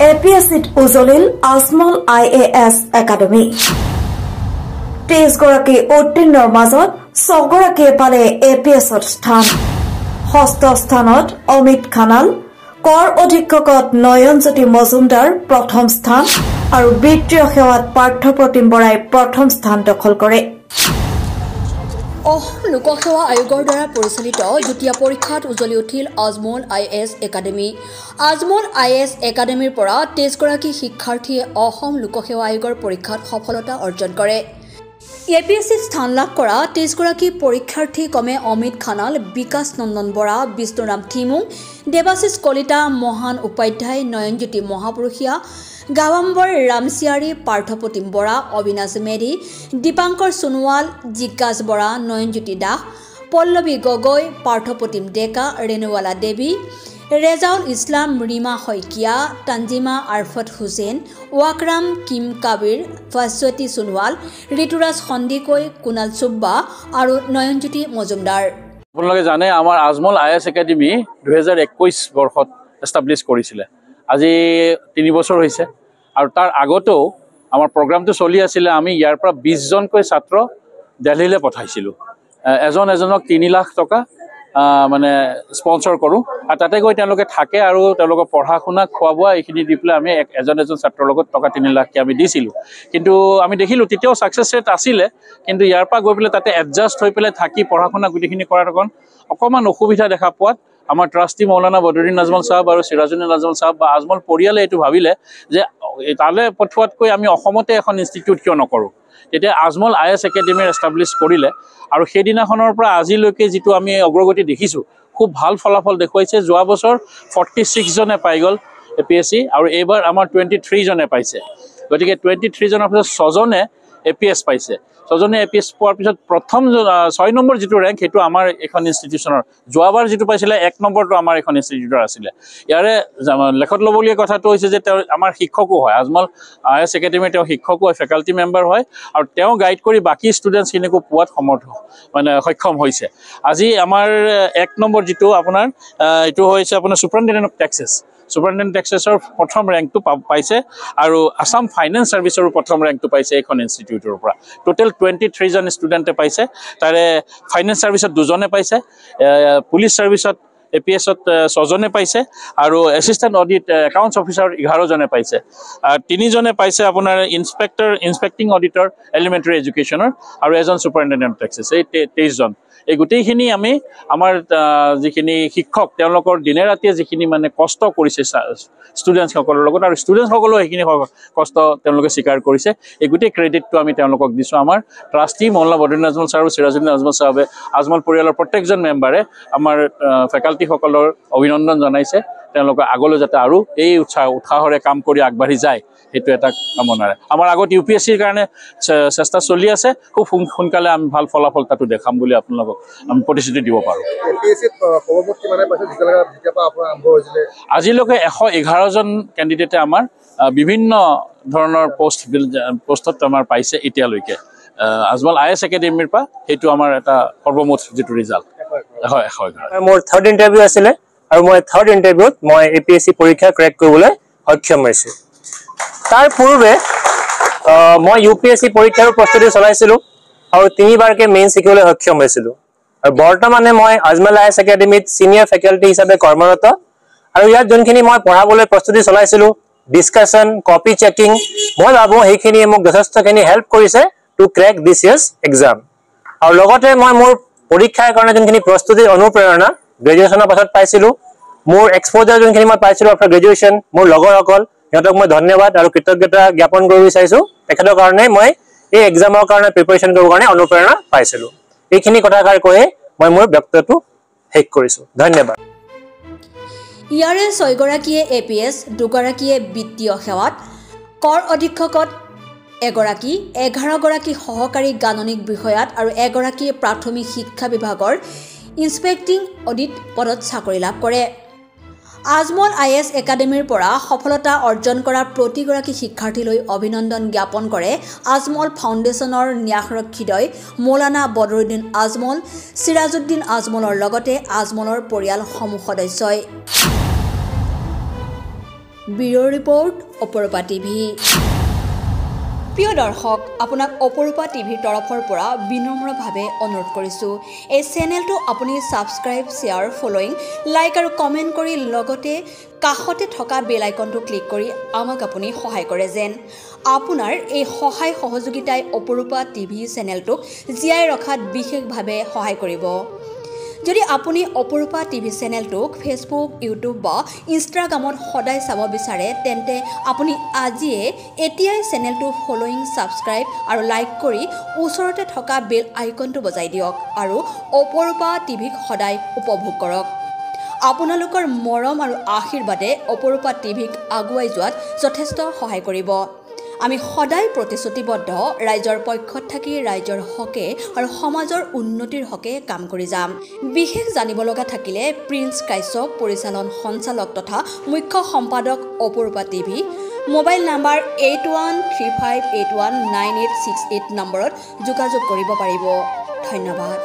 APSCত উজলিল Ajmal IAS academy 23 গৰাকী উত্তীৰ্ণৰ মাজত 6 গৰাকীয়ে পালে APSত স্থান ষষ্ঠ স্থানত অমিত খানাল কৰ অধীক্ষকত নয়নজ্যোতি মজুমদাৰ প্ৰথম স্থান আৰু বিত্তীয় সেৱাত পাৰ্থপ্ৰতিম বৰাই প্ৰথম স্থান দখল কৰে অসম লোকসেৱা আয়োগৰ দ্বাৰা পৰিচালিত দ্বিতীয় পৰীক্ষাত উজলি উঠিল Ajmal IAS academy Ajmal IAS একাডেমিৰ পৰা 23 গৰাকী শিক্ষাৰ্থীয়ে অসম লোকসেৱা আয়োগৰ পৰীক্ষাত সফলতা অৰ্জন কৰে APSCত স্থান লাভ কৰা 23 গৰাকী পৰীক্ষাৰ্থী কমে অমিত খানাল বিকাশ নন্দন বৰা বিষ্ণুৰাম থিমুং দেৱাশিষ কলিতা মহান উপাধ্যায় নয়নজ্যোতি মহাপুৰুষিয়া গাৱাম্বৰ ৰামচিয়াৰী পাৰ্থপ্ৰতিম বৰা অবিনাশ মেধি দীপাংকৰ সোণোৱাল জিজ্ঞাস বৰা নয়নজ্যোতি দাস পল্লৱী গগৈ পাৰ্থপ্ৰতিম ডেকা ৰেণুৱালা দেৱী ৰেজাউল ইছলাম ৰীমা শইকীয়া তানজিমা আৰফত হুছেইন ৱাকৰাম কিম কাবিৰ ফাশ্বতী সোণোৱাল ঋতুৰাজ সন্দিকৈ কুণাল চুব্বা আৰু নয়নজ্যোতি মজুমদাৰ আপোনালোকে জানে আমাৰ আজমল IAS একাডেমি 2021 বৰ্ষত এষ্টাব্লিছ কৰিছিলে আজি 3 বছৰ হৈছে আৰু তাৰ আগতেও আমাৰ প্ৰগ্ৰামটো চলি আছিল আমি ইয়াৰ পৰা 20 জনকৈ ছাত্ৰ দিল্লীলৈ পঠাইছিলোঁ এজনক 3 লাখ টকা মানে স্পন্সৰ কৰোঁ আৰু তাতে গৈ তেওঁলোকে থাকে আৰু তেওঁলোকৰ পঢ়া শুনা খোৱা বোৱা এইখিনি দি পেলাই আমি এজন ছাত্ৰৰ লগত টকা 3 লাখকৈ আমি দিছিলোঁ কিন্তু আমি দেখিলোঁ তেতিয়াও ছাকচেছ ৰেট আছিলে কিন্তু ইয়াৰ পৰা গৈ পেলাই তাতে এডজাষ্ট হৈ পেলাই থাকি পঢ়া শুনা গোটেইখিনি কৰাৰ অকণমান অসুবিধা দেখা পোৱাত আমাৰ ট্ৰাষ্টি মৌলানা বদৰুদ্দিন আজমল সাহেব আৰু সিৰাজুদ্দিন আজমল সাহেব বা আজমল পৰিয়ালে এইটো ভাবিলে যে তালৈ পঠোৱাতকৈ আমি অসমতে এখন ইনষ্টিটিউট কিয় নকৰোঁ তেতিয়া আজমল IAS একাডেমি এষ্টাব্লিছ কৰিলে আৰু সেইদিনাখনৰ পৰা আজিলৈকে যিটো আমি অগ্ৰগতি দেখিছোঁ খুব ভাল ফলাফল দেখুৱাইছে যোৱা বছৰ 46 জনে পাই গ'ল APSC আৰু এইবাৰ আমাৰ 23 জনে পাইছে গতিকে 23 জনৰ পিছত 6 জনে APS পাইছে 6 জনে APS পোৱাৰ পিছত প্ৰথম 6 নম্বৰ যিটো ৰেংক সেইটো আমাৰ এখন ইনষ্টিটিউচনৰ যোৱাবাৰ যিটো পাইছিলে 1 নম্বৰটো আমাৰ এখন ইনষ্টিটিউটৰ আছিলে ইয়াৰে লেখত ল'বলগীয়া কথাটো হৈছে যে তেওঁ আমাৰ শিক্ষকো হয় আজমল IAS একাডেমিৰ তেওঁ শিক্ষকো হয় ফেকাল্টি মেম্বাৰ হয় আৰু তেওঁ গাইড কৰি বাকী ষ্টুডেণ্টছখিনিকো পোৱাত সক্ষম হৈছে আজি আমাৰ 1 নম্বৰ যিটো আপোনাৰ এইটো হৈছে আপোনাৰ চুপাৰিনটেণ্ডেণ্ট অফ টেক্সেছ চুপাৰিনটেণ্ডেণ্ট টেক্সেছৰ প্ৰথম ৰেংকটো পাইছে আৰু আসাম ফাইনেন্স ছাৰ্ভিচৰো প্ৰথম ৰেংকটো পাইছে এইখন ইনষ্টিটিউটৰ পৰা টোটেল 23 জন ষ্টুডেণ্টে পাইছে তাৰে ফাইনেন্স ছাৰ্ভিচত 2 জনে পাইছে পুলিচ ছাৰ্ভিচত APSত 6 জনে পাইছে আৰু এছিষ্টেণ্ট অডিট একাউণ্টছ অফিচাৰ 11 জনে পাইছে 3 জনে পাইছে আপোনাৰ ইনস্পেক্টিং অডিটৰ এলিমেণ্টাৰী এডুকেশ্যনৰ আৰু এজন চুপাৰিনটেণ্ডেণ্ট অফ টেক্সেছ এই 23 জন এই গোটেইখিনি আমি আমাৰ যিখিনি শিক্ষক তেওঁলোকৰ দিনে ৰাতিয়ে যিখিনি মানে কষ্ট কৰিছে ষ্টুডেণ্টসকলৰ লগত আৰু ষ্টুডেণ্টসকলেও সেইখিনি কষ্ট তেওঁলোকে স্বীকাৰ কৰিছে এই গোটেই ক্ৰেডিটটো আমি তেওঁলোকক দিছোঁ আমাৰ ট্ৰাষ্টি মৌলানা বদৰুদ্দিন আজমল ছাৰ আৰু সিৰাজুদ্দিন আজমল সাহেবে আজমল পৰিয়ালৰ প্ৰত্যেকজন মেম্বাৰে আমাৰ ফেকাল্টিসকলৰ অভিনন্দন জনাইছে তেওঁলোকে আগলৈ যাতে আৰু এই উৎসাহৰে কাম কৰি আগবাঢ়ি যায় সেইটো এটা কামনাৰে আমাৰ আগত UPSCৰ কাৰণে চেষ্টা চলি আছে খুব সোনকালে আমি ভাল ফলাফল তাতো দেখাম বুলি আপোনালোকক আমি প্ৰতিশ্ৰুতি দিব পাৰোঁ আজিলৈকে 111 জন কেণ্ডিডেটে আমাৰ বিভিন্ন ধৰণৰ পোষ্টত আমাৰ পাইছে এতিয়ালৈকে আজমল IAS একাডেমিৰ পৰা সেইটো আমাৰ এটা সৰ্বমুঠ যিটো ৰিজাল্ট হয় মোৰ থাৰ্ড ইণ্টাৰভিউ আছিলে আৰু মই থাৰ্ড ইণ্টাৰভিউত মই APSC পৰীক্ষা ক্ৰেক কৰিবলৈ সক্ষম হৈছোঁ তাৰ পূৰ্বে মই UPSC পৰীক্ষাৰ প্ৰস্তুতি চলাইছিলোঁ আৰু 3বাৰকৈ মেইন শিকিবলৈ সক্ষম হৈছিলোঁ আৰু বৰ্তমানে মই আজমল IAS একাডেমিত চিনিয়ৰ ফেকাল্টি হিচাপে কৰ্মৰত আৰু ইয়াত যোনখিনি মই পঢ়াবলৈ প্ৰস্তুতি চলাইছিলোঁ ডিছকাশ্যন কপি চেকিং মই ভাবোঁ সেইখিনিয়ে মোক যথেষ্টখিনি হেল্প কৰিছে টু ক্ৰেক দিছ ইয়াৰ্ছ এক্সাম আৰু লগতে মই মোৰ পৰীক্ষাৰ কাৰণে যোনখিনি প্ৰস্তুতিৰ অনুপ্ৰেৰণা গ্ৰেজুৱেশ্যনৰ পাছত পাইছিলোঁ মোৰ এক্সপ'জাৰ যোনখিনি মই পাইছিলোঁ আফটাৰ গ্ৰেজুৱেশ্যন মোৰ লগৰসকল সিহঁতক মই ধন্যবাদ আৰু কৃতজ্ঞতা জ্ঞাপন কৰিব বিচাৰিছোঁ তেখেতৰ কাৰণে মই এই এক্সামৰ কাৰণে প্ৰিপেৰেশ্যন কৰিবৰ কাৰণে অনুপ্ৰেৰণা পাইছিলোঁ এইখিনি কথাষাৰ কৈয়ে মই মোৰ বক্তব্যটো শেষ কৰিছোঁ ধন্যবাদ ইয়াৰে 6 গৰাকীয়ে APS 2 গৰাকীয়ে বিত্তীয় সেৱাত কৰ অধীক্ষকত 11 গৰাকী সহকাৰী গাণনিক বিষয়াত আৰু 1 গৰাকীয়ে প্ৰাথমিক শিক্ষা বিভাগৰ ইনস্পেক্টিং অডিট পদত চাকৰি লাভ কৰে আজমল IAS একাডেমিৰ পৰা সফলতা অৰ্জন কৰা প্ৰতিগৰাকী শিক্ষাৰ্থীলৈ অভিনন্দন জ্ঞাপন কৰে আজমল ফাউণ্ডেশ্যনৰ ন্যাসৰক্ষীদ্বয় মৌলানা বদৰুদ্দিন আজমল সিৰাজুদ্দিন আজমলৰ লগতে আজমলৰ পৰিয়ালসমূহ সদস্যই ব্যুৰ ৰিপৰ্ট অপৰূপা টিভি। প্ৰিয় দৰ্শক, আপোনাক অপৰূপা টিভিৰ তৰফৰ পৰা বিনম্ৰভাৱে অনুৰোধ কৰিছোঁ, এই চেনেলটো আপুনি ছাবস্ক্ৰাইব, শ্বেয়াৰ, ফলোইং, লাইক আৰু কমেণ্ট কৰি লগতে কাষতে থকা বেল আইকনটো ক্লিক কৰি আমাক আপুনি সহায় কৰে যেন। আপোনাৰ এই সহায় সহযোগিতাই অপৰূপা টিভি চেনেলটোক জীয়াই ৰখাত বিশেষভাৱে সহায় কৰিব। যদি আপুনি অপৰূপা টিভি চেনেলটোক ফেচবুক, ইউটিউব বা ইনষ্টাগ্ৰামত সদায় চাব বিচাৰে, তেন্তে আপুনি এতিয়াই চেনেলটো ফলোইং, ছাবস্ক্ৰাইব আৰু লাইক কৰি ওচৰতে থকা বেল আইকনটো বজাই দিয়ক আৰু অপৰূপা টিভিক সদায় উপভোগ কৰক। আপোনালোকৰ মৰম আৰু আশীৰ্বাদে অপৰূপা টিভিক আগুৱাই যোৱাত যথেষ্ট সহায় কৰিব। আমি সদায় প্ৰতিশ্ৰুতিবদ্ধ, ৰাইজৰ পক্ষত থাকি ৰাইজৰ হকে আৰু সমাজৰ উন্নতিৰ হকে কাম কৰি যাম। বিশেষ জানিব লগা থাকিলে প্ৰিন্স কাশ্যপ, পৰিচালন সঞ্চালক তথা মুখ্য সম্পাদক অপৰূপা টিভি, মোবাইল নাম্বাৰ 8135819868 নম্বৰত যোগাযোগ কৰিব পাৰিব। ধন্যবাদ।